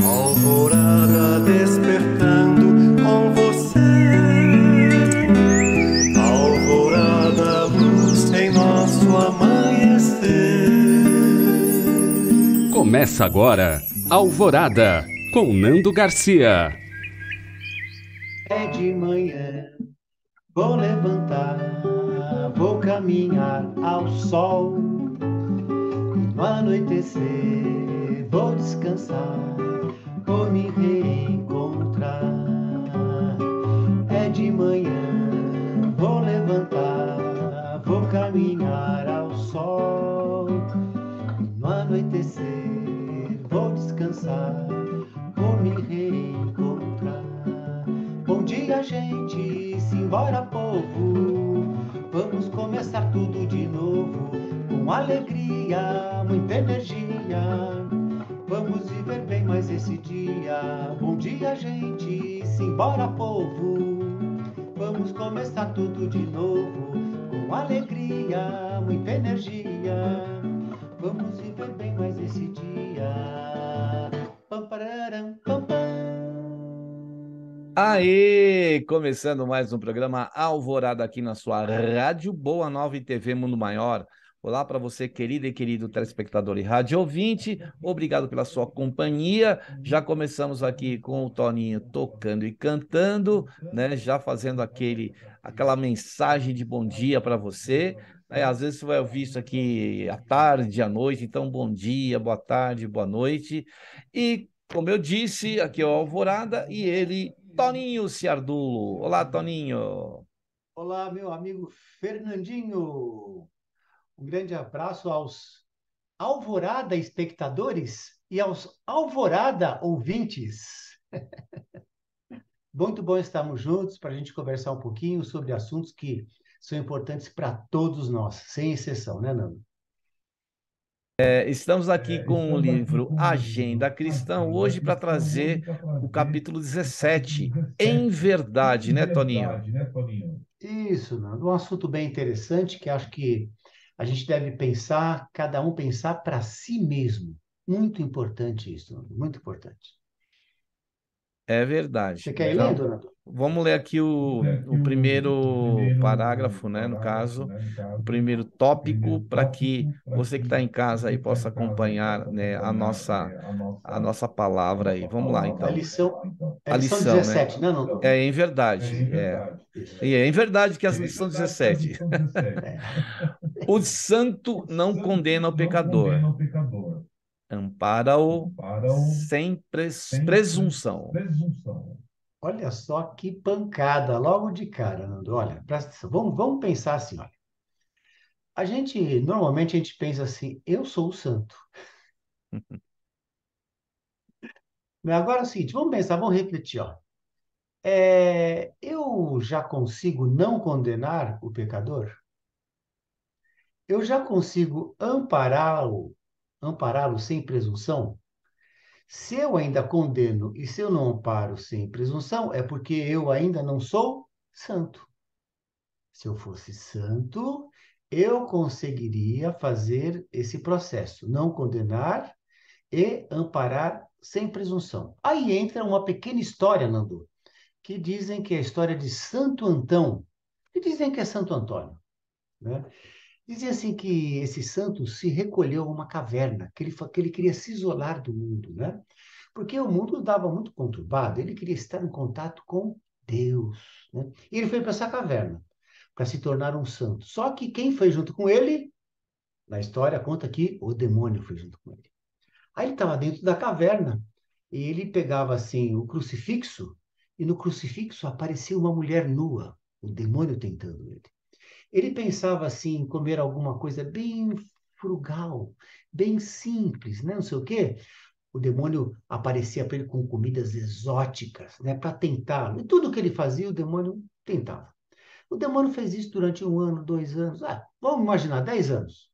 Alvorada despertando com você. Alvorada, luz em nosso amanhecer. Começa agora Alvorada, com Nando Garcia. É de manhã, vou levantar, vou caminhar ao sol. E no anoitecer, vou descansar, vou me reencontrar. É de manhã, vou levantar, vou caminhar ao sol. E no anoitecer, vou descansar, vou me reencontrar. Bom dia, gente, simbora, povo. Vamos começar tudo de novo, com alegria, muita energia. Vamos viver bem mais esse dia. Bom dia, gente, simbora, povo. Vamos começar tudo de novo, com alegria, muita energia. Vamos viver bem mais esse dia. Pam, pararam, pam, pam. Aê! Começando mais um programa Alvorada aqui na sua Rádio Boa Nova e TV Mundo Maior. Olá para você, querida e querido telespectador e rádio ouvinte. Obrigado pela sua companhia. Já começamos aqui com o Toninho tocando e cantando, né? Já fazendo aquela mensagem de bom dia para você. Às vezes você vai ouvir isso aqui à tarde, à noite. Então, bom dia, boa tarde, boa noite. E, como eu disse, aqui é o Alvorada e ele... Toninho Ciardulo. Olá, Toninho. Olá, meu amigo Fernandinho. Um grande abraço aos Alvorada espectadores e aos Alvorada ouvintes. Muito bom estarmos juntos para a gente conversar um pouquinho sobre assuntos que são importantes para todos nós, sem exceção, né, Nando? Estamos aqui com o livro Agenda Cristã, hoje para trazer o capítulo 17, Em Verdade, né, Toninho? Isso, Nando. Um assunto bem interessante que acho que a gente deve pensar, cada um pensar para si mesmo. Muito importante isso, Nando. Muito importante. É verdade. Você quer ir Então, lendo, Nando? vamos ler aqui o primeiro parágrafo, né? No caso, o primeiro tópico, para que você que está em casa aí possa acompanhar, né, a nossa palavra aí. Vamos lá, A então. lição, é A lição lição, né? 17, né, Nando? É em verdade. Isso. E é em verdade que as lições 17. É. O santo não condena o pecador, ampara-o sem presunção. Olha só que pancada, logo de cara, Nando. Olha, presta atenção. Vamos pensar assim, olha. Normalmente a gente pensa assim, eu sou o santo. Mas agora é o seguinte, vamos pensar, vamos refletir, ó. Eu já consigo não condenar o pecador? Eu já consigo ampará-lo sem presunção? Se eu ainda condeno e se eu não amparo sem presunção, é porque eu ainda não sou santo. Se eu fosse santo, eu conseguiria fazer esse processo, não condenar e amparar sem presunção. Aí entra uma pequena história, Nando, que dizem que é a história de Santo Antão, que dizem que é Santo Antônio, né? Dizem assim que esse santo se recolheu a uma caverna, que ele queria se isolar do mundo, né? Porque o mundo estava muito conturbado, ele queria estar em contato com Deus, né? E ele foi para essa caverna para se tornar um santo. Só que quem foi junto com ele, na história conta que o demônio foi junto com ele. Aí ele estava dentro da caverna e ele pegava assim o crucifixo e no crucifixo aparecia uma mulher nua, o demônio tentando ele. Ele pensava assim em comer alguma coisa bem frugal, bem simples, né? Não sei o quê. O demônio aparecia para ele com comidas exóticas, né? Para tentá-lo. E tudo que ele fazia, o demônio tentava. O demônio fez isso durante 1 ano, 2 anos. Vamos imaginar, 10 anos.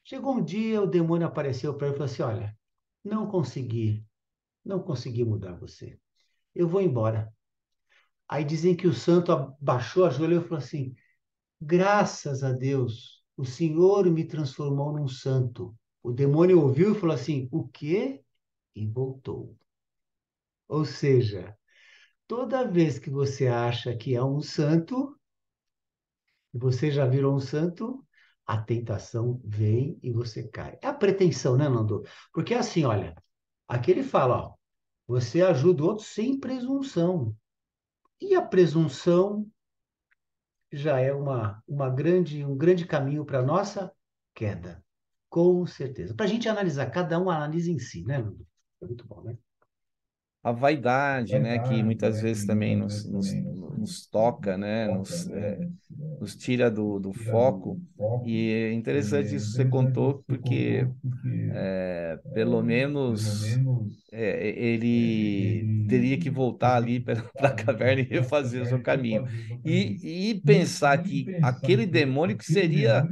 Chegou um dia, o demônio apareceu para ele e falou assim: Olha, não consegui, não consegui mudar você. Eu vou embora. Aí dizem que o santo abaixou a joelho e falou assim: Graças a Deus, o Senhor me transformou num santo. O demônio ouviu e falou assim: O quê? E voltou. Ou seja, toda vez que você acha que é um santo, e você já virou um santo, a tentação vem e você cai. É a pretensão, né, Nando? Porque assim, olha, aqui ele fala, ó, você ajuda o outro sem presunção. E a presunção já é um grande caminho para a nossa queda. Com certeza. Para a gente analisar, cada um analisa em si, né, Nando? É muito bom, né? A vaidade, né, que muitas vezes também nos toca, né, nos tira do foco. E é interessante isso que você contou, porque pelo menos ele teria que voltar ali para a caverna e refazer o seu caminho. E pensar que aquele demônio que seria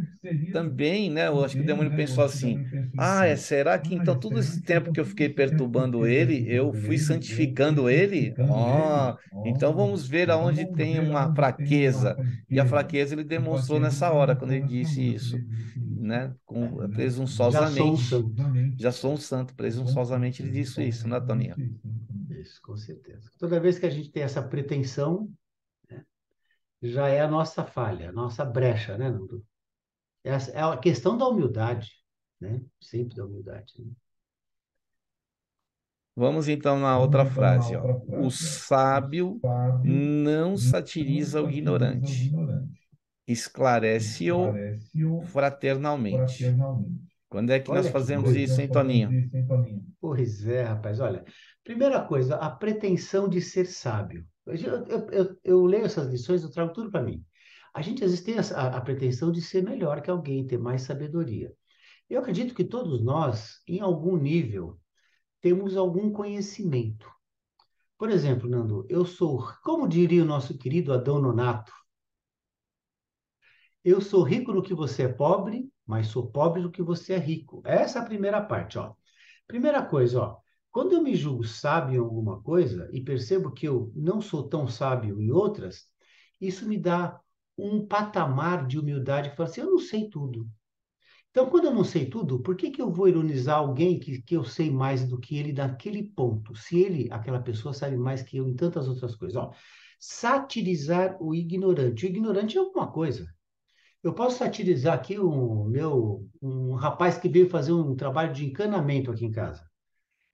também, né? Eu acho que o demônio pensou assim: ah, será que então todo esse tempo que eu fiquei perturbando ele, eu fui santificando ele? Ó, então vamos ver aonde tem uma fraqueza. E a fraqueza ele demonstrou nessa hora, quando ele disse isso, né? Já sou um Presunçosamente. santo. Já sou um santo, presunçosamente ele disse isso, né, Toninho? Isso, com certeza. Toda vez que a gente tem essa pretensão, já é a nossa falha, a nossa brecha, né, Nando? Essa é a questão da humildade, né? Sempre da humildade, né? Vamos então na outra frase, ó. O sábio não satiriza o ignorante, esclarece-o fraternalmente. Quando é que nós Olha que fazemos coisa. isso, hein, Toninho? Pois é, rapaz. Olha, primeira coisa, a pretensão de ser sábio. Eu leio essas lições, eu trago tudo para mim. A gente às vezes tem a pretensão de ser melhor que alguém, ter mais sabedoria. Eu acredito que todos nós, em algum nível, temos algum conhecimento. Por exemplo, Nando, eu sou, como diria o nosso querido Adão Nonato, eu sou rico no que você é pobre, mas sou pobre no que você é rico. Essa é a primeira parte, ó. Primeira coisa, ó. Quando eu me julgo sábio em alguma coisa e percebo que eu não sou tão sábio em outras, isso me dá um patamar de humildade que fala assim, eu não sei tudo. Então, quando eu não sei tudo, por que que eu vou ironizar alguém que eu sei mais do que ele naquele ponto? Se ele, aquela pessoa, sabe mais que eu em tantas outras coisas. Ó, satirizar o ignorante. O ignorante é alguma coisa. Eu posso satirizar aqui um rapaz que veio fazer um trabalho de encanamento aqui em casa.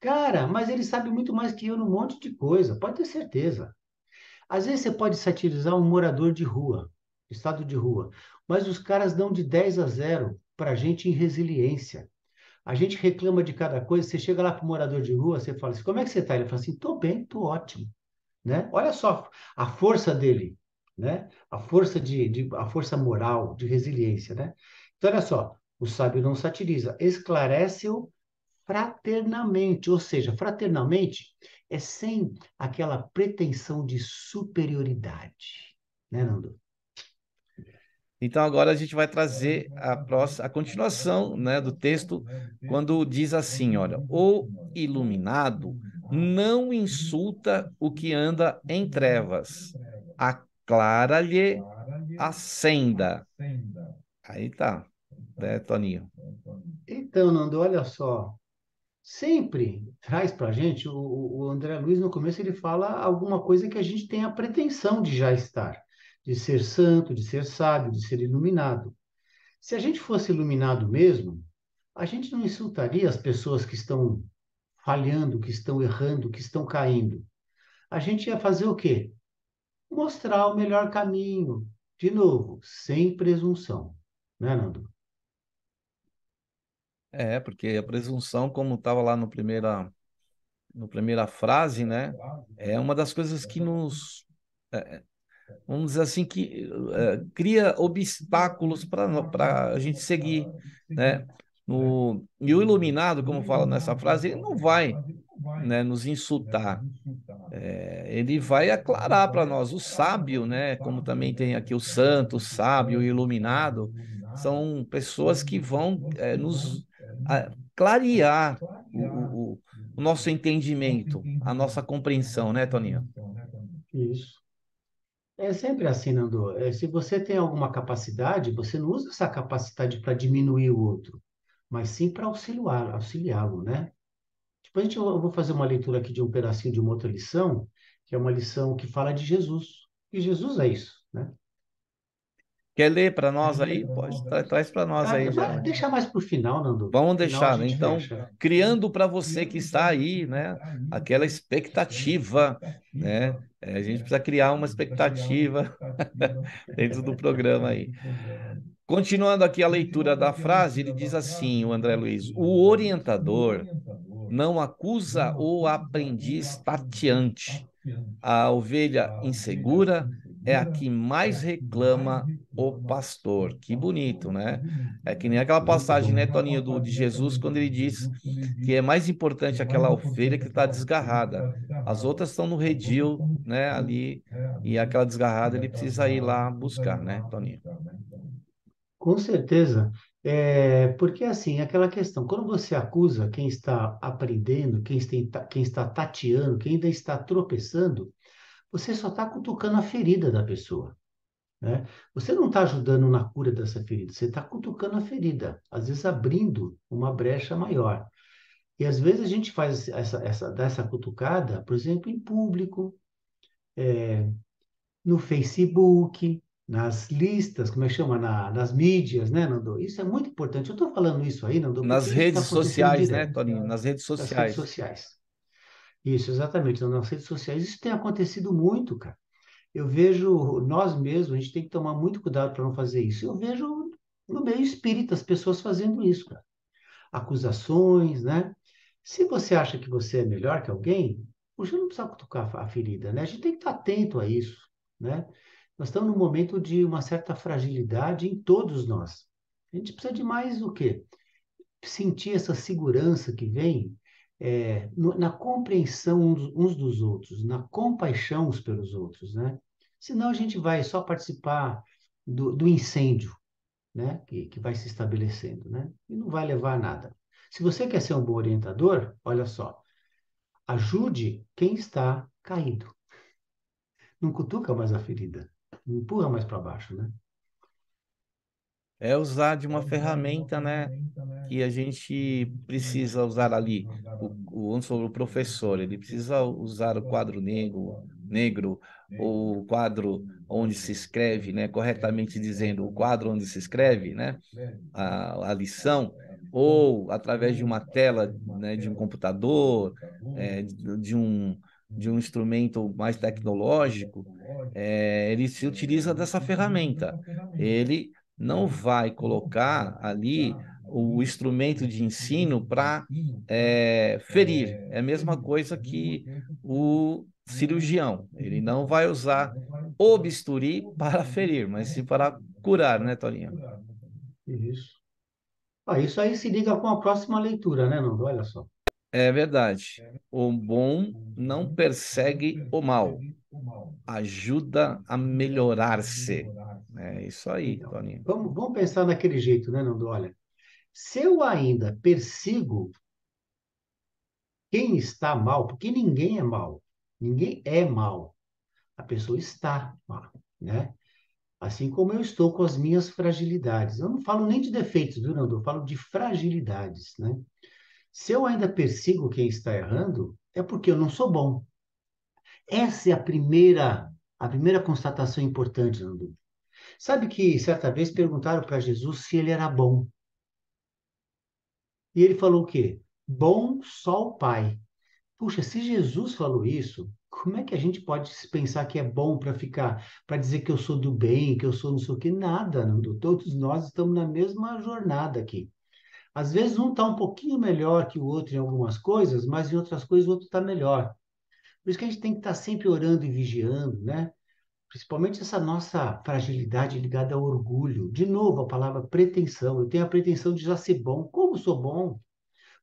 Cara, mas ele sabe muito mais que eu num monte de coisa, pode ter certeza. Às vezes você pode satirizar um morador de rua, estado de rua, mas os caras dão de 10 a 0 para a gente em resiliência. A gente reclama de cada coisa, você chega lá para o morador de rua, você fala assim, como é que você está? Ele fala assim, estou bem, estou ótimo, né? Olha só a força dele, né? A força a força moral, de resiliência, né? Então, olha só, o sábio não satiriza, esclarece-o fraternamente, ou seja, fraternalmente é sem aquela pretensão de superioridade, né, Nando? Então agora a gente vai trazer a continuação, né, do texto, quando diz assim, olha, o iluminado não insulta o que anda em trevas, aclara-lhe a senda. Aí tá, né, Toninho? Então, Nando, olha só, sempre traz para a gente, o André Luiz no começo ele fala alguma coisa que a gente tem a pretensão de já estar, de ser santo, de ser sábio, de ser iluminado. Se a gente fosse iluminado mesmo, a gente não insultaria as pessoas que estão falhando, que estão errando, que estão caindo. A gente ia fazer o quê? Mostrar o melhor caminho. De novo, sem presunção. Né, Nando? Porque a presunção, como estava lá no primeira frase, né, é uma das coisas que vamos dizer assim, que cria obstáculos para a gente seguir, né? E o iluminado, como fala nessa frase, ele não vai, né, nos insultar. Ele vai aclarar para nós. O sábio, né, como também tem aqui o santo, o sábio, o iluminado, são pessoas que vão nos clarear o nosso entendimento, a nossa compreensão, né, Toninho? Isso. É sempre assim, Nando. Se você tem alguma capacidade, você não usa essa capacidade para diminuir o outro, mas sim para auxiliá-lo, né? Tipo, eu vou fazer uma leitura aqui de um pedacinho de uma outra lição, que é uma lição que fala de Jesus. E Jesus é isso, né? Quer ler para nós aí? Pode, traz para nós aí já. Deixa mais para o final, Nando. Vamos No final a deixar, né? gente Então, fecha. criando para você que está aí, né, aquela expectativa, né? A gente precisa criar uma expectativa dentro do programa aí. Continuando aqui a leitura da frase, ele diz assim, o André Luiz: o orientador não acusa o aprendiz tateante. A ovelha insegura é a que mais reclama o pastor. Que bonito, né? É que nem aquela Muito passagem, né, bom. Toninho, de Jesus, quando ele diz que é mais importante aquela ovelha que está desgarrada. As outras estão no redil, né, ali, e aquela desgarrada ele precisa ir lá buscar, né, Toninho? Com certeza. Porque, assim, aquela questão, quando você acusa quem está aprendendo, quem está tateando, quem ainda está tropeçando, você só está cutucando a ferida da pessoa, né? Você não está ajudando na cura dessa ferida, você está cutucando a ferida, às vezes abrindo uma brecha maior. E às vezes a gente faz dá essa cutucada, por exemplo, em público, no Facebook, nas listas, como é que chama? Nas mídias, né, Nando? Isso é muito importante. Eu estou falando isso aí, Nando, Nas porque isso está redes acontecendo sociais, né, direto, Toninho? Nas redes nas redes sociais. sociais. Isso, exatamente, nas redes sociais. Isso tem acontecido muito, cara. Eu vejo, nós mesmos, a gente tem que tomar muito cuidado para não fazer isso. Eu vejo no meio espírita as pessoas fazendo isso, cara. Acusações, né? Se você acha que você é melhor que alguém, você não precisa cutucar a ferida, né? A gente tem que estar atento a isso, né? Nós estamos num momento de uma certa fragilidade em todos nós. A gente precisa de mais o quê? Sentir essa segurança que vem na compreensão uns dos outros, na compaixão uns pelos outros, né? Senão a gente vai só participar do incêndio, né? Que vai se estabelecendo, né? E não vai levar a nada. Se você quer ser um bom orientador, olha só, ajude quem está caído. Não cutuca mais a ferida, não empurra mais para baixo, né? É usar de uma ferramenta, né, que a gente precisa usar ali. Vamos sobre o professor, ele precisa usar o quadro negro, ou o quadro onde se escreve, né, corretamente dizendo, o quadro onde se escreve, né, a lição, ou através de uma tela, né, de um computador, de um instrumento mais tecnológico, ele se utiliza dessa ferramenta. Ele não vai colocar ali o instrumento de ensino para ferir. É a mesma coisa que o cirurgião. Ele não vai usar o bisturi para ferir, mas sim para curar, né, Toninho? Isso. Isso aí se liga com a próxima leitura, né, Nando? Olha só. É verdade. O bom não persegue o mal, ajuda a melhorar-se. É isso aí, Então, Toninho. vamos pensar naquele jeito, né, Nando? Olha, se eu ainda persigo quem está mal, porque ninguém é mal, ninguém é mal, a pessoa está mal, né? Assim como eu estou com as minhas fragilidades. Eu não falo nem de defeitos, viu, Nando? Eu falo de fragilidades, né? Se eu ainda persigo quem está errando, é porque eu não sou bom. Essa é a primeira constatação importante, Nando. Sabe que certa vez perguntaram para Jesus se ele era bom. E ele falou o quê? Bom só o Pai. Puxa, se Jesus falou isso, como é que a gente pode pensar que é bom para dizer que eu sou do bem, que eu sou não sei o quê? Nada, Nando. Todos nós estamos na mesma jornada aqui. Às vezes um está um pouquinho melhor que o outro em algumas coisas, mas em outras coisas o outro está melhor. Por isso que a gente tem que estar sempre orando e vigiando, né? Principalmente essa nossa fragilidade ligada ao orgulho. De novo, a palavra pretensão. Eu tenho a pretensão de já ser bom. Como sou bom?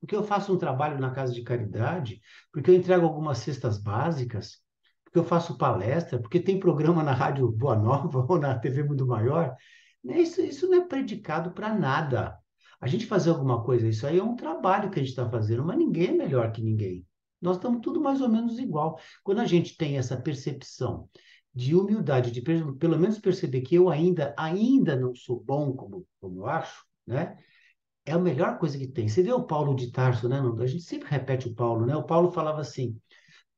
Porque eu faço um trabalho na casa de caridade, porque eu entrego algumas cestas básicas, porque eu faço palestra, porque tem programa na Rádio Boa Nova ou na TV Mundo Maior. Isso não é predicado para nada. A gente fazer alguma coisa, isso aí é um trabalho que a gente está fazendo, mas ninguém é melhor que ninguém. Nós estamos tudo mais ou menos igual. Quando a gente tem essa percepção de humildade, de pelo menos perceber que eu ainda não sou bom como eu acho, né? é a melhor coisa que tem. Você vê o Paulo de Tarso, né, Nando? A gente sempre repete o Paulo, né? O Paulo falava assim: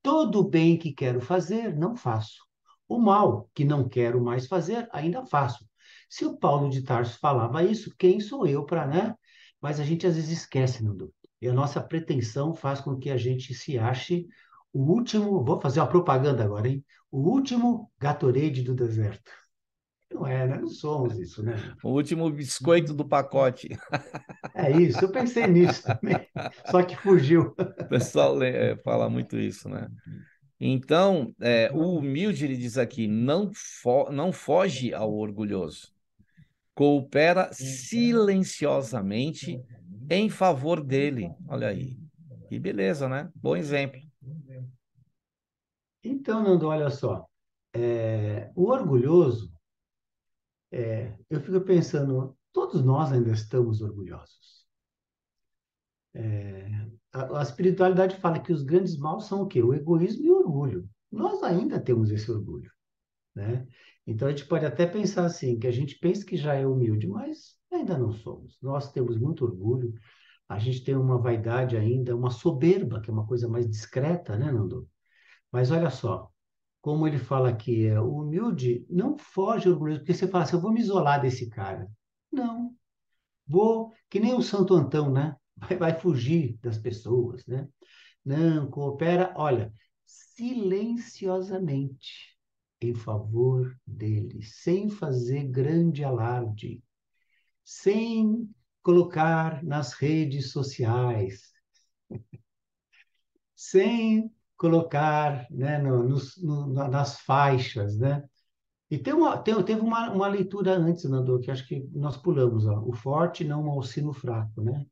todo o bem que quero fazer, não faço. O mal que não quero mais fazer, ainda faço. Se o Paulo de Tarso falava isso, quem sou eu para, né? Mas a gente às vezes esquece, Nando. E a nossa pretensão faz com que a gente se ache o último, vou fazer uma propaganda agora, hein? O último Gatorade do deserto. Não é, né? Não somos isso, né? O último biscoito do pacote. É isso, eu pensei nisso também, só que fugiu. O pessoal fala muito isso, né? Então, o humilde, ele diz aqui, não foge ao orgulhoso, coopera silenciosamente em favor dele. Olha aí, que beleza, né? Bom exemplo. Então, Nando, olha só, o orgulhoso, eu fico pensando, todos nós ainda estamos orgulhosos. A espiritualidade fala que os grandes maus são o quê? O egoísmo e o orgulho. Nós ainda temos esse orgulho, né? Então a gente pode até pensar assim, que a gente pensa que já é humilde, mas ainda não somos. Nós temos muito orgulho, a gente tem uma vaidade ainda, uma soberba, que é uma coisa mais discreta, né, Nando? Mas olha só, como ele fala aqui, o humilde não foge orgulhoso, porque você fala assim, eu vou me isolar desse cara. Não, vou, que nem o Santo Antão, né? Vai fugir das pessoas, né? Não, coopera, olha, silenciosamente em favor deles, sem fazer grande alarde, sem colocar nas redes sociais, sem colocar, né, nas faixas, né? E teve uma leitura antes, Nando, que acho que nós pulamos, ó. O forte não malsina o fraco, né?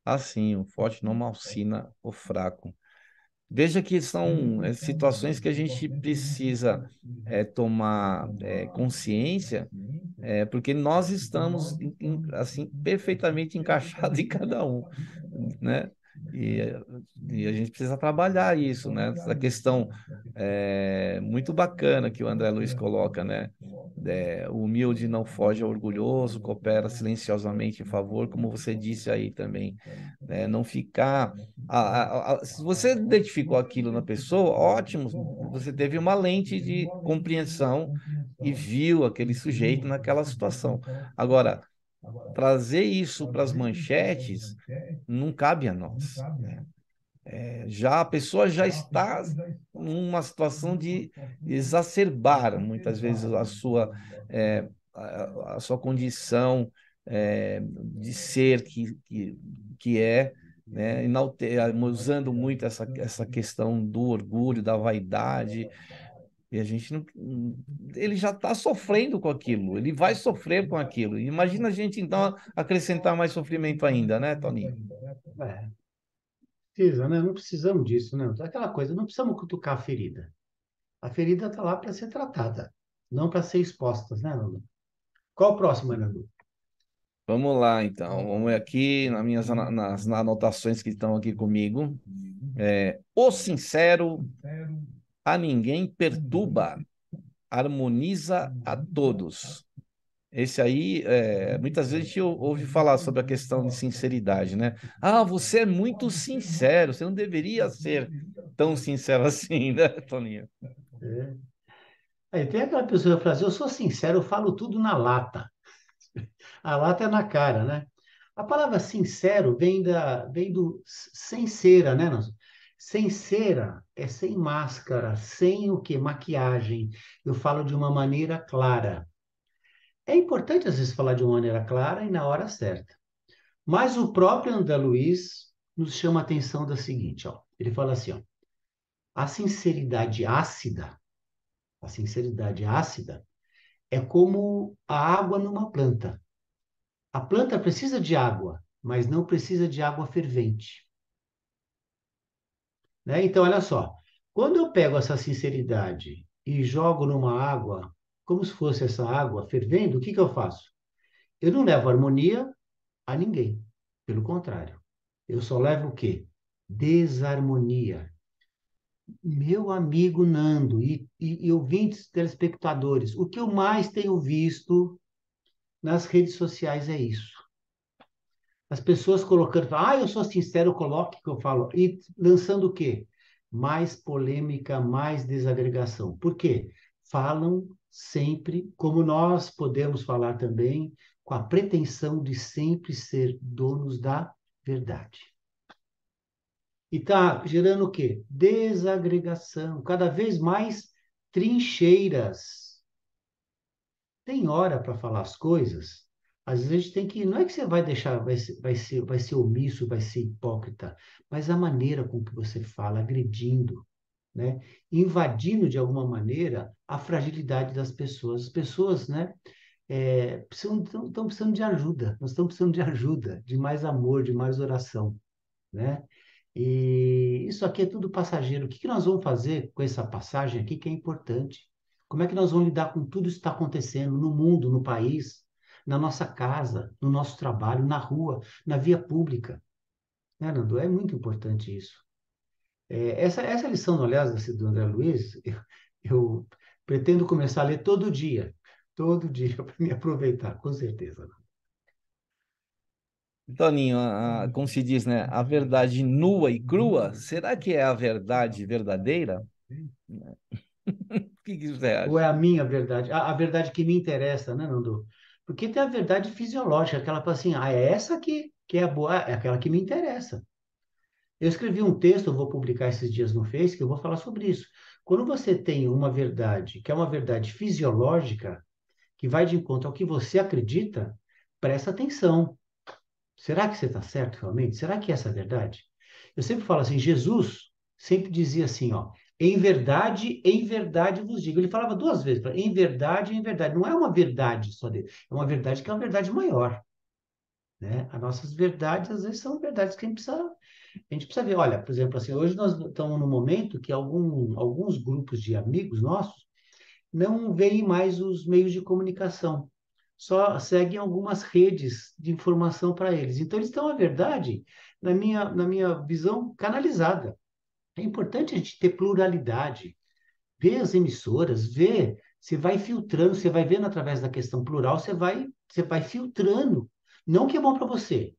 Assim, o forte não malsina o fraco. Veja que são situações que a gente precisa tomar consciência, porque nós estamos assim perfeitamente encaixados em cada um, né? E, e a gente precisa trabalhar isso, né? Essa questão muito bacana que o André Luiz coloca, né? O humilde não foge ao orgulhoso, coopera silenciosamente em favor, como você disse aí também, né? Não ficar se você identificou aquilo na pessoa, ótimo, você teve uma lente de compreensão e viu aquele sujeito naquela situação. Agora, trazer isso para as manchetes não cabe a nós, né? Já a pessoa já está numa situação de exacerbar muitas vezes a sua condição de ser que é, né, usando muito essa questão do orgulho, da vaidade, e a gente não, ele já está sofrendo com aquilo, ele vai sofrer com aquilo. Imagina a gente então acrescentar mais sofrimento ainda, né, Toninho? É, precisa, né? Não precisamos disso, né? Aquela coisa, não precisamos cutucar a ferida. A ferida está lá para ser tratada, não para ser exposta, né, Nando? Qual o próximo, Nando? Vamos lá, então. Vamos aqui nas anotações que estão aqui comigo. O sincero a ninguém perturba, harmoniza a todos. Esse aí, muitas vezes a gente ouve falar sobre a questão de sinceridade, né? Ah, você é muito sincero, você não deveria ser tão sincero assim, né, Toninho? É. Aí tem aquela pessoa que fala assim, eu sou sincero, eu falo tudo na lata. A lata é na cara, né? A palavra sincero vem do sem cera, né? Sem cera é sem máscara, sem o quê? Maquiagem. Eu falo de uma maneira clara. É importante, às vezes, falar de uma maneira clara e na hora certa. Mas o próprio André Luiz nos chama a atenção da seguinte, ó. Ele fala assim, ó, a sinceridade ácida, a sinceridade ácida é como a água numa planta. A planta precisa de água, mas não precisa de água fervente, né? Então, olha só, quando eu pego essa sinceridade e jogo numa água, como se fosse essa água fervendo, o que que eu faço? Eu não levo harmonia a ninguém. Pelo contrário, eu só levo o quê? Desarmonia. Meu amigo Nando e ouvintes telespectadores, o que eu mais tenho visto nas redes sociais é isso. As pessoas colocando, eu sou sincero, coloque o que eu falo. E lançando o quê? Mais polêmica, mais desagregação. Por quê? Falam sempre, como nós podemos falar também, com a pretensão de sempre ser donos da verdade. E está gerando o quê? Desagregação, cada vez mais trincheiras. Tem hora para falar as coisas. Às vezes a gente tem que. Não é que você vai deixar, vai ser omisso, vai ser hipócrita, mas a maneira com que você fala, agredindo, né? Invadindo de alguma maneira a fragilidade das pessoas. As pessoas, né? Estão precisando de ajuda. Nós estamos precisando de ajuda, de mais amor, de mais oração, né? E isso aqui é tudo passageiro. O que que nós vamos fazer com essa passagem aqui que é importante? Como é que nós vamos lidar com tudo isso que está acontecendo no mundo, no país, na nossa casa, no nosso trabalho, na rua, na via pública? Né, Nando? É muito importante isso. Essa lição, aliás, do André Luiz, eu pretendo começar a ler todo dia, para me aproveitar, com certeza. Toninho, como se diz, né? A verdade nua e crua, será que é a verdade verdadeira? O que você Ou é acha? a minha verdade? A verdade que me interessa, né, Nando? Porque tem a verdade fisiológica, aquela fala assim, é essa que é a boa, é aquela que me interessa. Eu escrevi um texto, eu vou publicar esses dias no Face, que eu vou falar sobre isso. Quando você tem uma verdade, que é uma verdade fisiológica, que vai de encontro ao que você acredita, presta atenção. Será que você está certo realmente? Será que essa é a verdade? Eu sempre falo assim, Jesus sempre dizia assim, ó, em verdade vos digo. Ele falava duas vezes, em verdade, em verdade. Não é uma verdade só dele, é uma verdade que é uma verdade maior, né? As nossas verdades, às vezes, são verdades que a gente precisa ver. Olha, por exemplo, assim, hoje nós estamos num momento que alguns grupos de amigos nossos não veem mais os meios de comunicação, só seguem algumas redes de informação para eles. Então, eles estão, a verdade, na minha visão, canalizada. É importante a gente ter pluralidade, ver as emissoras, ver, você vai filtrando, você vai vendo através da questão plural, você vai filtrando. Não que é bom para você,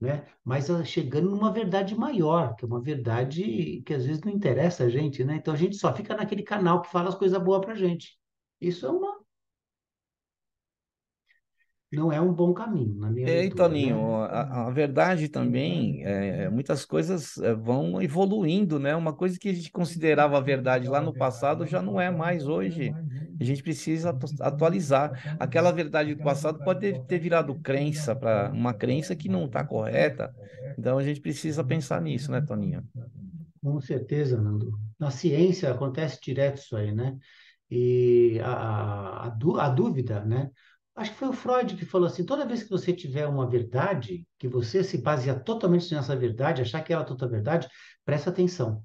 né? Mas chegando numa verdade maior, que é uma verdade que às vezes não interessa a gente, né? Então a gente só fica naquele canal que fala as coisas boas pra gente. Isso não é um bom caminho, na minha E leitura, Toninho, né? a verdade também, muitas coisas vão evoluindo, né? Uma coisa que a gente considerava verdade lá no passado já não é mais hoje. A gente precisa atualizar. Aquela verdade do passado pode ter virado crença para uma crença que não está correta. Então a gente precisa pensar nisso, né, Toninho? Com certeza, Nando. Na ciência acontece direto isso aí, né? E a dúvida, né? Acho que foi o Freud que falou assim: toda vez que você tiver uma verdade, que você se baseia totalmente nessa verdade, achar que ela é toda verdade, presta atenção.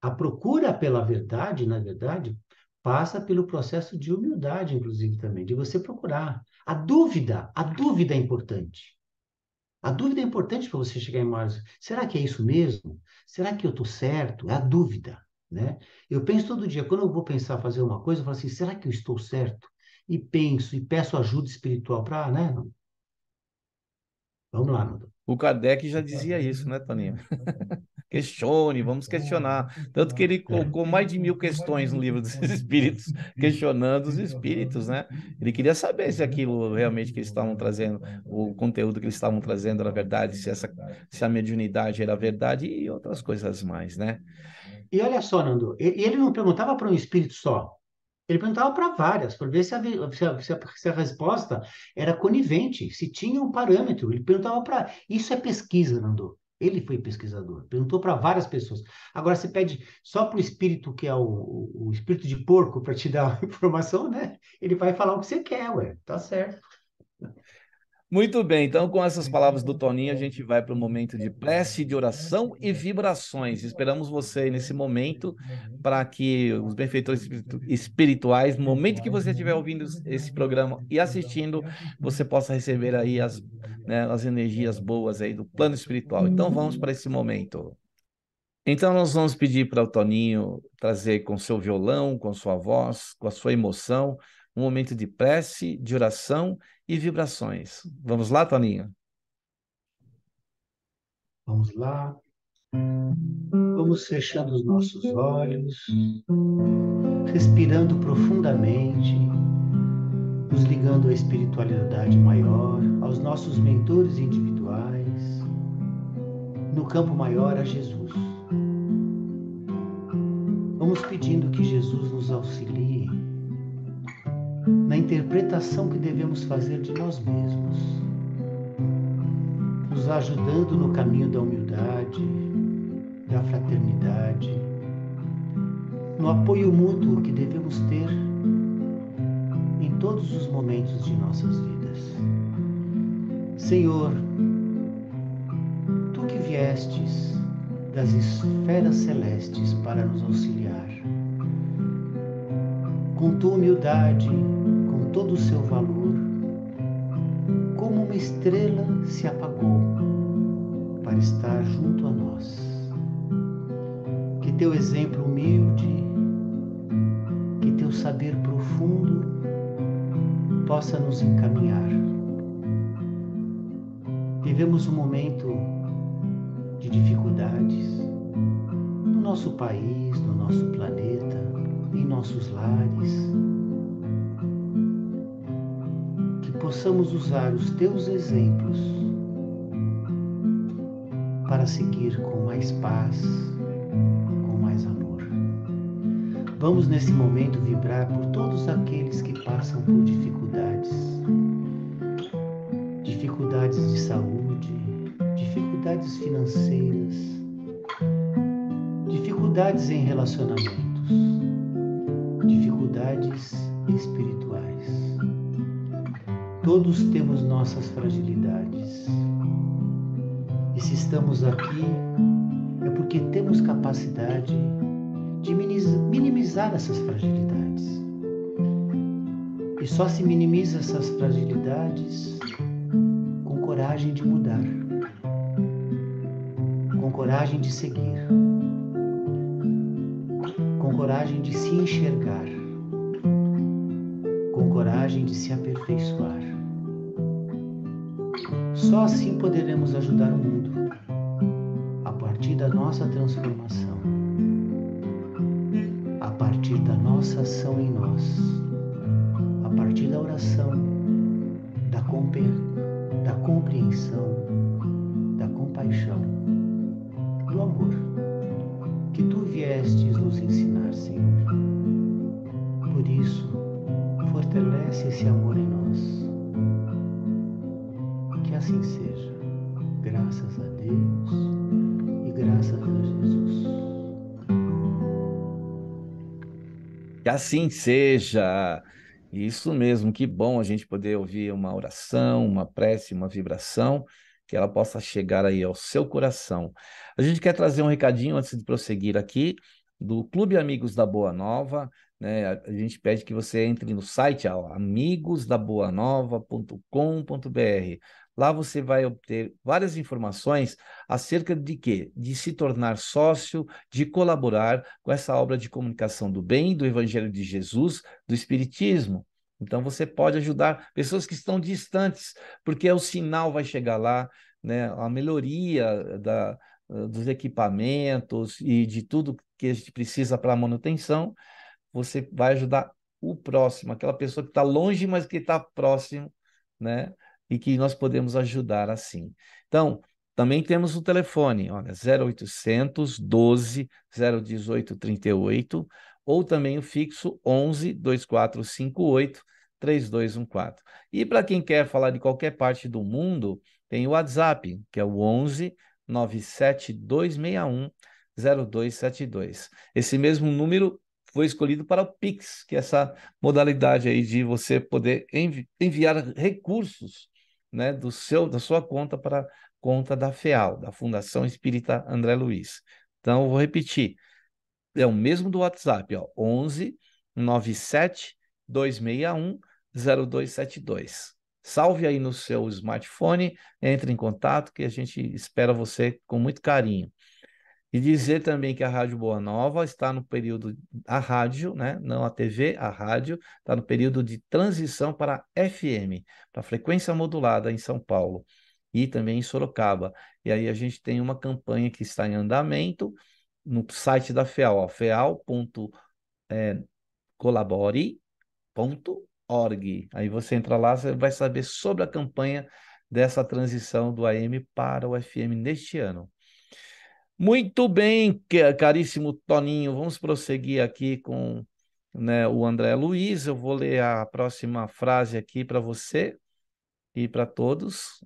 A procura pela verdade, na verdade, passa pelo processo de humildade, inclusive, também, de você procurar. A dúvida é importante. A dúvida é importante para você chegar em mais. Será que é isso mesmo? Será que eu estou certo? É a dúvida, né? Eu penso todo dia, quando eu vou pensar fazer uma coisa, eu falo assim, será que eu estou certo? E penso, e peço ajuda espiritual para, né? Vamos lá, Nando. O Kardec já dizia isso, né, Toninho? Questione, vamos questionar. Tanto que ele É. colocou mais de 1.000 questões no livro dos Espíritos, questionando os espíritos, né? Ele queria saber se aquilo realmente que eles estavam trazendo, o conteúdo que eles estavam trazendo era verdade, se a mediunidade era verdade e outras coisas mais, né? E olha só, Nando, ele não perguntava para um espírito só. Ele perguntava para várias, para ver se a resposta era conivente, se tinha um parâmetro. Ele perguntava para. Isso é pesquisa, Nando. Ele foi pesquisador, perguntou para várias pessoas. Agora, você pede só para o espírito, que é o espírito de porco, para te dar a informação, né? Ele vai falar o que você quer, ué. Tá certo. Muito bem, então com essas palavras do Toninho, a gente vai para o momento de prece, de oração e vibrações. Esperamos você nesse momento para que os benfeitores espirituais, no momento que você estiver ouvindo esse programa e assistindo, você possa receber aí as energias boas aí do plano espiritual. Então vamos para esse momento. Então nós vamos pedir para o Toninho trazer com seu violão, com sua voz, com a sua emoção, um momento de prece, de oração e vibrações. Vamos lá, Toninho? Vamos lá. Vamos fechando os nossos olhos, respirando profundamente, nos ligando à espiritualidade maior, aos nossos mentores individuais, no campo maior a Jesus. Vamos pedindo que Jesus nos auxilie na interpretação que devemos fazer de nós mesmos, nos ajudando no caminho da humildade, da fraternidade, no apoio mútuo que devemos ter em todos os momentos de nossas vidas. Senhor, Tu que viestes das esferas celestes para nos auxiliar, com Tua humildade, com todo o seu valor, como uma estrela se apagou para estar junto a nós. Que Teu exemplo humilde, que Teu saber profundo possa nos encaminhar. Vivemos um momento de dificuldades no nosso país, no nosso planeta, em nossos lares. Que possamos usar os Teus exemplos para seguir com mais paz, com mais amor. Vamos nesse momento vibrar por todos aqueles que passam por dificuldades de saúde, dificuldades financeiras, dificuldades em relacionamentos, dificuldades espirituais. Todos temos nossas fragilidades. E se estamos aqui, é porque temos capacidade de minimizar essas fragilidades. E só se minimiza essas fragilidades com coragem de mudar, com coragem de seguir, com coragem de se enxergar, com coragem de se aperfeiçoar. Só assim poderemos ajudar o mundo, a partir da nossa transformação, a partir da nossa ação em nós, a partir da oração, da compreensão, da compaixão, do amor, que Tu viestes nos ensinar, Senhor. Por isso, fortalece esse amor em nós. Que assim seja, graças a Deus e graças a Jesus. Que assim seja. Isso mesmo, que bom a gente poder ouvir uma oração, uma prece, uma vibração, que ela possa chegar aí ao seu coração. A gente quer trazer um recadinho antes de prosseguir aqui, do Clube Amigos da Boa Nova, né? A gente pede que você entre no site, ó, amigosdaboanova.com.br. Lá você vai obter várias informações acerca de quê? De se tornar sócio, de colaborar com essa obra de comunicação do bem, do Evangelho de Jesus, do Espiritismo. Então você pode ajudar pessoas que estão distantes, porque o sinal vai chegar lá, né? A melhoria dos equipamentos e de tudo que a gente precisa para a manutenção, você vai ajudar o próximo, aquela pessoa que está longe, mas que está próximo, né? E que nós podemos ajudar assim. Então, também temos o telefone, olha, 0800 12 018 38, ou também o fixo 11 2458 3214. E para quem quer falar de qualquer parte do mundo, tem o WhatsApp, que é o 11 97261 0272. Esse mesmo número foi escolhido para o Pix, que é essa modalidade aí de você poder enviar recursos, né, da sua conta para a conta da FEAL, da Fundação Espírita André Luiz. Então, eu vou repetir. É o mesmo do WhatsApp, ó, 11 97 261 0272. Salve aí no seu smartphone, entre em contato que a gente espera você com muito carinho. E dizer também que a Rádio Boa Nova está no período, a rádio, né? Não a TV, a rádio, está no período de transição para FM, para frequência modulada em São Paulo e também em Sorocaba. E aí a gente tem uma campanha que está em andamento no site da FEAL, ó, feal.colabore.org. Aí você entra lá, você vai saber sobre a campanha dessa transição do AM para o FM neste ano. Muito bem, caríssimo Toninho, vamos prosseguir aqui com, né, o André Luiz. Eu vou ler a próxima frase aqui para você e para todos.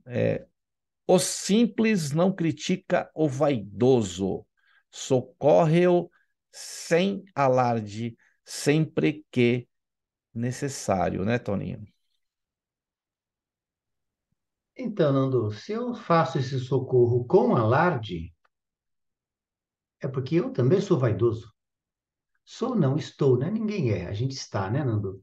O simples não critica o vaidoso, socorre-o sem alarde, sempre que necessário, né, Toninho? Então, Nando, se eu faço esse socorro com alarde, é porque eu também sou vaidoso. Sou, não, estou, né? Ninguém é, a gente está, né, Nando?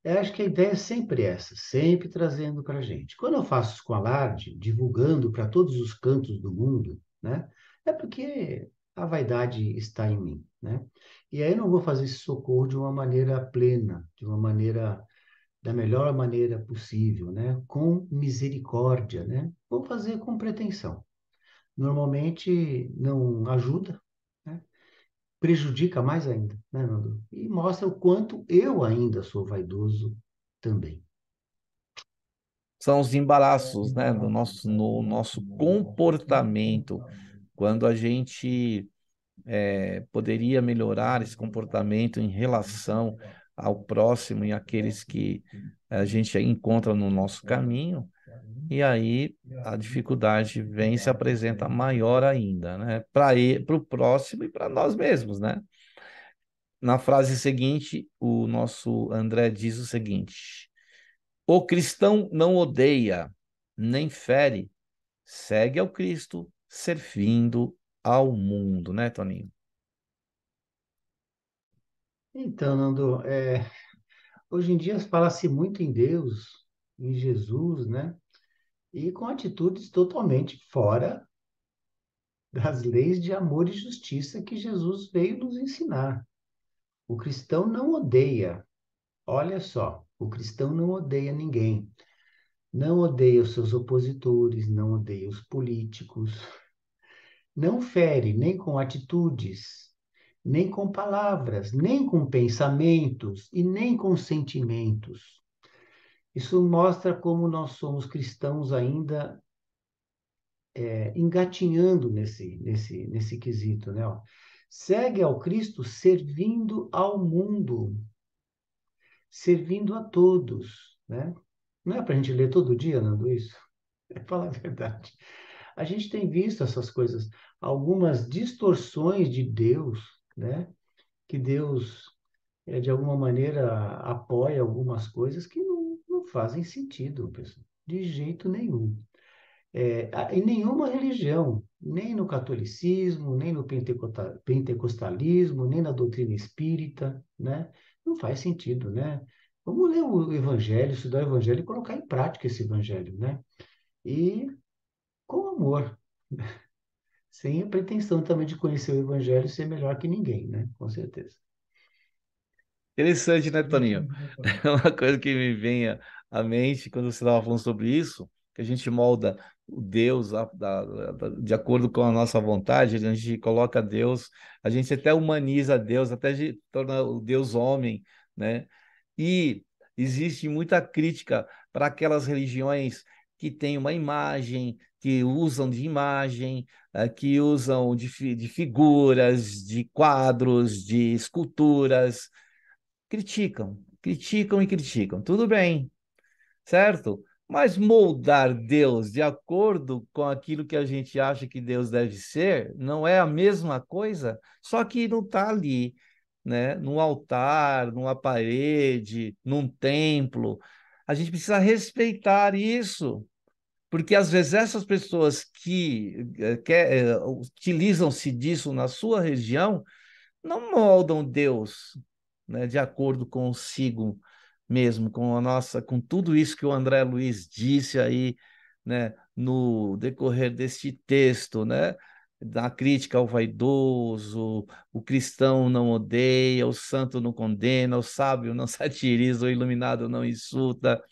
Eu acho que a ideia é sempre essa, sempre trazendo para a gente. Quando eu faço isso com alarde, divulgando para todos os cantos do mundo, né? É porque a vaidade está em mim, né? E aí eu não vou fazer esse socorro de uma maneira plena, de uma maneira, da melhor maneira possível, né? Com misericórdia, né? Vou fazer com pretensão. Normalmente não ajuda, né? Prejudica mais ainda, né, Nando? E mostra o quanto eu ainda sou vaidoso também. São os embaraços, né, do nosso, no nosso comportamento, quando a gente poderia melhorar esse comportamento em relação ao próximo e àqueles que a gente encontra no nosso caminho, e aí a dificuldade vem e se apresenta maior ainda, né? Para o próximo e para nós mesmos, né? Na frase seguinte, o nosso André diz o seguinte: o cristão não odeia, nem fere, segue ao Cristo, servindo ao mundo, né, Toninho? Então, Nando, hoje em dia fala-se muito em Deus, em Jesus, né? E com atitudes totalmente fora das leis de amor e justiça que Jesus veio nos ensinar. O cristão não odeia, olha só, o cristão não odeia ninguém. Não odeia os seus opositores, não odeia os políticos, não fere nem com atitudes, nem com palavras, nem com pensamentos e nem com sentimentos. Isso mostra como nós somos cristãos ainda engatinhando nesse quesito, né? Ó. Segue ao Cristo servindo ao mundo, servindo a todos, né? Não é para a gente ler todo dia, Nando, isso? É falar a verdade. A gente tem visto essas coisas, algumas distorções de Deus, né? Que Deus, de alguma maneira, apoia algumas coisas que não fazem sentido, pessoal, de jeito nenhum. Em nenhuma religião, nem no catolicismo, nem no pentecostalismo, nem na doutrina espírita, né? Não faz sentido, né? Vamos ler o Evangelho, estudar o Evangelho e colocar em prática esse Evangelho, né? E com amor, sem a pretensão também de conhecer o Evangelho e ser melhor que ninguém, né? Com certeza. Interessante, né, Toninho? Uma coisa que me vem à mente quando você estava falando sobre isso, que a gente molda o Deus de acordo com a nossa vontade, a gente coloca Deus, a gente até humaniza Deus, até torna o Deus homem, né? E existe muita crítica para aquelas religiões que têm uma imagem, que usam de imagem, que usam de figuras, de quadros, de esculturas, criticam, criticam e criticam. Tudo bem, certo? Mas moldar Deus de acordo com aquilo que a gente acha que Deus deve ser, não é a mesma coisa, só que não está ali, né? Num altar, numa parede, num templo. A gente precisa respeitar isso, porque às vezes essas pessoas que utilizam-se disso na sua região não moldam Deus, né, de acordo consigo mesmo, com a nossa, com tudo isso que o André Luiz disse aí, né, no decorrer deste texto, né? da crítica ao vaidoso, o cristão não odeia, o santo não condena, o sábio não satiriza, o iluminado não insulta.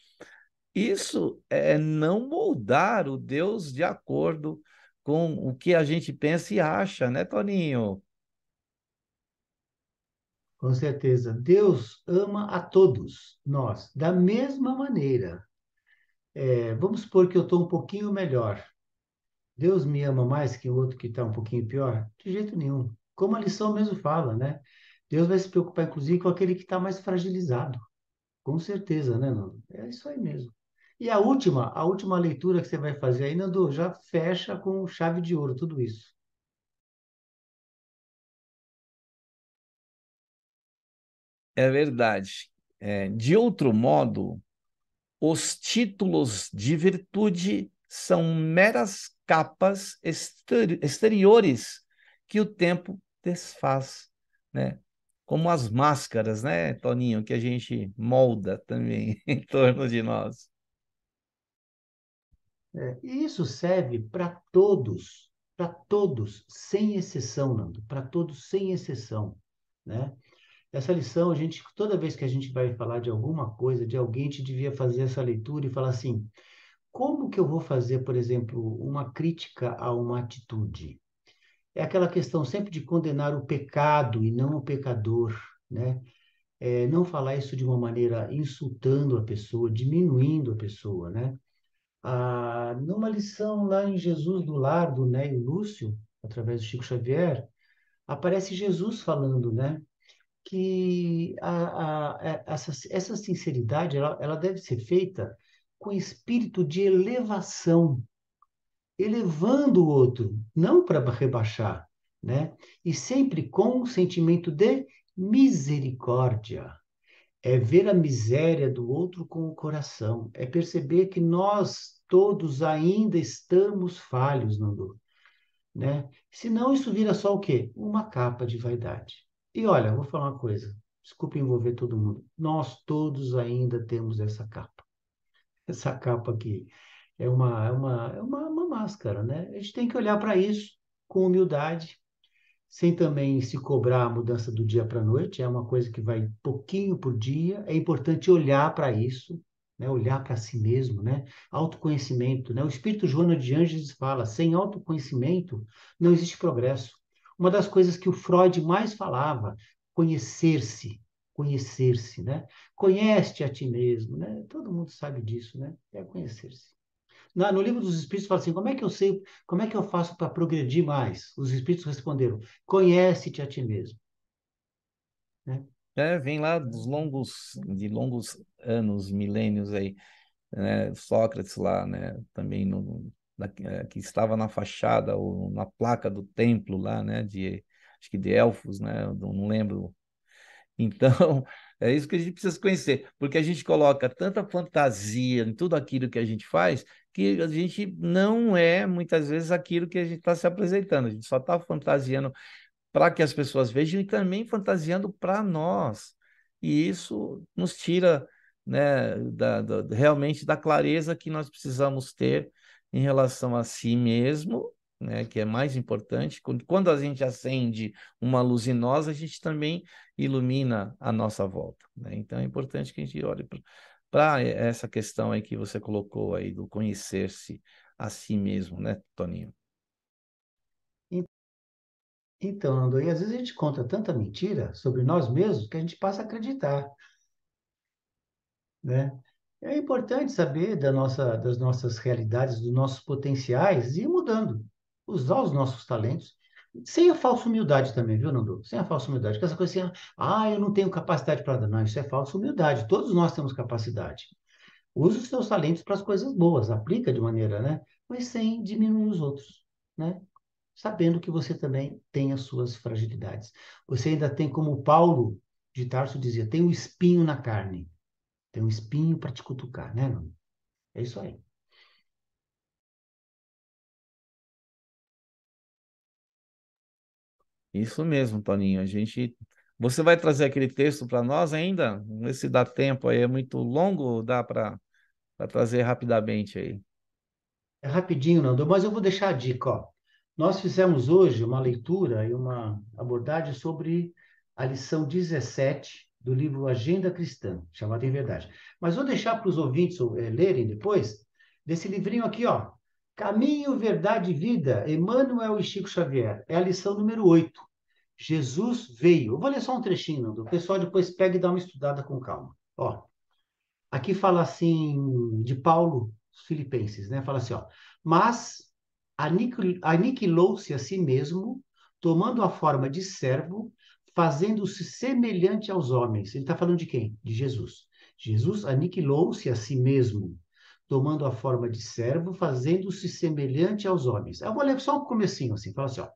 Isso é não moldar o Deus de acordo com o que a gente pensa e acha, né, Toninho? Com certeza. Deus ama a todos nós, da mesma maneira. Vamos supor que eu estou um pouquinho melhor. Deus me ama mais que o outro que está um pouquinho pior? De jeito nenhum. Como a lição mesmo fala, né? Deus vai se preocupar, inclusive, com aquele que está mais fragilizado. Com certeza, né, Nando? É isso aí mesmo. E a última leitura que você vai fazer aí, Nando, já fecha com chave de ouro tudo isso. É verdade. De outro modo, os títulos de virtude são meras capas exteriores que o tempo desfaz, né? Como as máscaras, né, Toninho, que a gente molda também em torno de nós. E isso serve para todos, sem exceção, Nando, para todos, sem exceção, né? Essa lição, toda vez que a gente vai falar de alguma coisa, de alguém, a gente devia fazer essa leitura e falar assim: como que eu vou fazer, por exemplo, uma crítica a uma atitude? É aquela questão sempre de condenar o pecado e não o pecador, né? Não falar isso de uma maneira insultando a pessoa, diminuindo a pessoa, né? Numa lição lá em Jesus do Lar, do Néio Lúcio, através do Chico Xavier, aparece Jesus falando, né? Que essa sinceridade ela deve ser feita com espírito de elevação, elevando o outro, não para rebaixar, né? E sempre com um sentimento de misericórdia. É ver a miséria do outro com o coração, é perceber que nós todos ainda estamos falhos, Nando, né? Senão isso vira só o quê? Uma capa de vaidade. E olha, vou falar uma coisa, desculpe envolver todo mundo, nós todos ainda temos essa capa. Essa capa aqui uma máscara, né? A gente tem que olhar para isso com humildade, sem também se cobrar a mudança do dia para a noite, é uma coisa que vai pouquinho por dia. É importante olhar para isso, né? Olhar para si mesmo, né? Autoconhecimento, né? O Espírito Joana de Ângeles fala, sem autoconhecimento não existe progresso. Uma das coisas que o Freud mais falava, conhecer-se, conhecer-se, né? Conhece-te a ti mesmo, né? Todo mundo sabe disso, né? É conhecer-se. No livro dos Espíritos fala assim: como é que eu sei, como é que eu faço para progredir mais? Os Espíritos responderam: conhece-te a ti mesmo, né? Vem lá de longos anos, milênios aí, né? Sócrates lá, né? Também que estava na fachada ou na placa do templo lá, né? Acho que de Elfos, né? Eu não lembro. Então, é isso que a gente precisa conhecer, porque a gente coloca tanta fantasia em tudo aquilo que a gente faz, que a gente não é, muitas vezes, aquilo que a gente está se apresentando. A gente só está fantasiando para que as pessoas vejam e também fantasiando para nós. E isso nos tira, né, realmente da clareza que nós precisamos ter em relação a si mesmo, né, que é mais importante. Quando a gente acende uma luminosa, a gente também ilumina a nossa volta, né? Então é importante que a gente olhe para essa questão aí que você colocou aí do conhecer-se a si mesmo, né, Toninho? Então, Nando, e às vezes a gente conta tanta mentira sobre nós mesmos que a gente passa a acreditar, né? É importante saber das nossas realidades, dos nossos potenciais e ir mudando, usar os nossos talentos, sem a falsa humildade também, viu, Nando? Sem a falsa humildade, porque essa coisa assim, eu não tenho capacidade para dar. Não, isso é falsa humildade. Todos nós temos capacidade. Use os seus talentos para as coisas boas, aplica de maneira, né? Mas sem diminuir os outros, né? Sabendo que você também tem as suas fragilidades. Você ainda tem, como o Paulo de Tarso dizia, tem um espinho na carne. Tem um espinho para te cutucar, né, Nuno? É isso aí. Isso mesmo, Toninho. Você vai trazer aquele texto para nós ainda? Vamos ver se dá tempo aí. É muito longo ou dá para trazer rapidamente aí? É rapidinho, Nando, mas eu vou deixar a dica, ó. Nós fizemos hoje uma leitura e uma abordagem sobre a lição 17 do livro Agenda Cristã, chamada Em Verdade. Mas vou deixar para os ouvintes lerem depois, desse livrinho aqui, ó. Caminho, Verdade e Vida, Emmanuel e Chico Xavier. É a lição número 8. Jesus veio. Eu vou ler só um trechinho, Nando. O pessoal depois pega e dá uma estudada com calma. Ó, aqui fala assim, de Paulo, os Filipenses, né? Fala assim, ó. Mas aniquilou-se a si mesmo, tomando a forma de servo, fazendo-se semelhante aos homens. Ele está falando de quem? De Jesus. Jesus aniquilou-se a si mesmo, tomando a forma de servo, fazendo-se semelhante aos homens. Eu vou ler só um comecinho assim, fala assim, ó.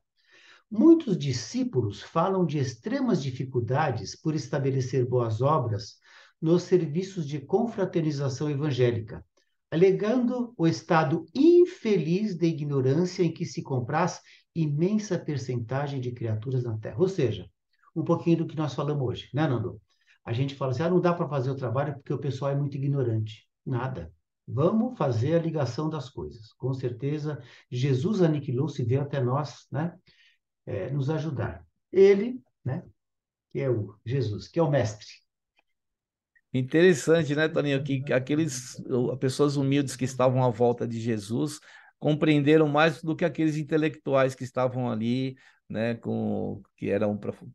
Muitos discípulos falam de extremas dificuldades por estabelecer boas obras nos serviços de confraternização evangélica, alegando o estado infeliz de ignorância em que se compraz imensa percentagem de criaturas na Terra. Ou seja, um pouquinho do que nós falamos hoje, né, Nando? A gente fala assim, não dá para fazer o trabalho porque o pessoal é muito ignorante. Nada. Vamos fazer a ligação das coisas. Com certeza, Jesus aniquilou-se e veio até nós, né, nos ajudar. Ele, né, que é o Jesus, que é o mestre. Interessante, né, Toninho? Que pessoas humildes que estavam à volta de Jesus compreenderam mais do que aqueles intelectuais que estavam ali, né,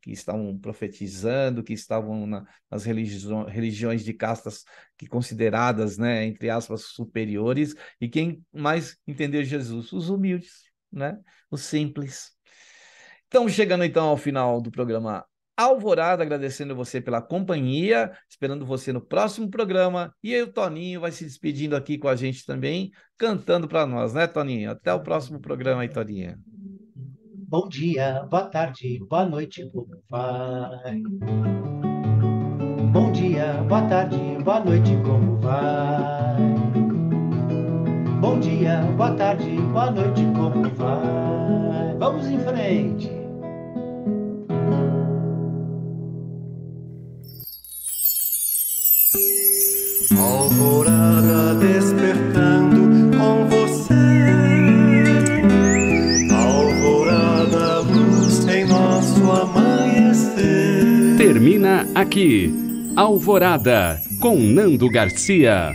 que estavam profetizando, que estavam nas religiões de castas que consideradas, né, entre aspas, superiores. E quem mais entendeu Jesus? Os humildes, né, os simples. Estamos chegando então ao final do programa Alvorada, agradecendo você pela companhia, esperando você no próximo programa. E aí o Toninho vai se despedindo aqui com a gente também, cantando para nós, né, Toninho? Até o próximo programa aí, Toninho. Bom dia, boa tarde, boa noite, como vai? Bom dia, boa tarde, boa noite, como vai? Bom dia, boa tarde, boa noite, como vai? Vamos em frente! Alvorada despertando com você. Alvorada, luz em nosso amanhecer. Termina aqui, Alvorada, com Nando Garcia.